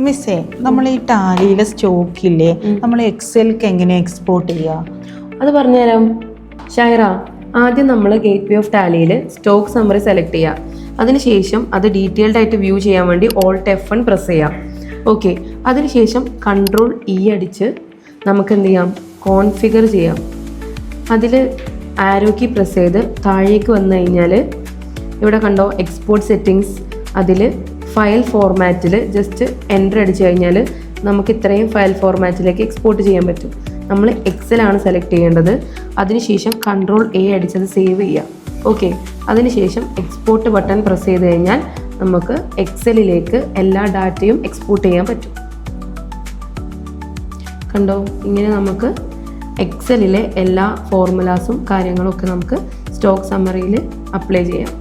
മിസ്സേ നമ്മൾ ഈ ടാലിയിലെ സ്റ്റോക്കില്ലേ നമ്മൾ എക്സൽക്ക് എങ്ങനെ എക്സ്പോർട്ട് ചെയ്യുക? അത് പറഞ്ഞുതരാം ഷൈറ. ആദ്യം നമ്മൾ ഗേറ്റ് വേ ഓഫ് ടാലിയിൽ സ്റ്റോക്ക് സമ്മറി സെലക്ട് ചെയ്യുക. അതിനുശേഷം അത് ഡീറ്റെയിൽഡ് ആയിട്ട് വ്യൂ ചെയ്യാൻ വേണ്ടി Alt F1 പ്രസ് ചെയ്യാം. ഓക്കെ, അതിനുശേഷം Ctrl E അടിച്ച് നമുക്ക് എന്ത് ചെയ്യാം, കോൺഫിഗർ ചെയ്യാം. അതിൽ ആരോ കീ പ്രസ് ചെയ്ത് താഴേക്ക് വന്നു കഴിഞ്ഞാൽ ഇവിടെ കണ്ടോ എക്സ്പോർട്ട് സെറ്റിങ്സ്, അതിൽ ഫയൽ ഫോർമാറ്റിൽ ജസ്റ്റ് എൻ്റർ അടിച്ചു കഴിഞ്ഞാൽ നമുക്ക് ഇത്രയും ഫയൽ ഫോർമാറ്റിലേക്ക് എക്സ്പോർട്ട് ചെയ്യാൻ പറ്റും. നമ്മൾ എക്സലാണ് സെലക്ട് ചെയ്യേണ്ടത്. അതിനുശേഷം Ctrl A അടിച്ചത് സേവ് ചെയ്യുക. ഓക്കെ, അതിനുശേഷം എക്സ്പോർട്ട് ബട്ടൺ പ്രസ് ചെയ്ത് കഴിഞ്ഞാൽ നമുക്ക് എക്സലിലേക്ക് എല്ലാ ഡാറ്റയും എക്സ്പോർട്ട് ചെയ്യാൻ പറ്റും. കണ്ടോ, ഇങ്ങനെ നമുക്ക് എക്സലിലെ എല്ലാ ഫോർമുലാസും കാര്യങ്ങളും ഒക്കെ നമുക്ക് സ്റ്റോക്ക് സമ്മറിയിൽ അപ്ലൈ ചെയ്യാം.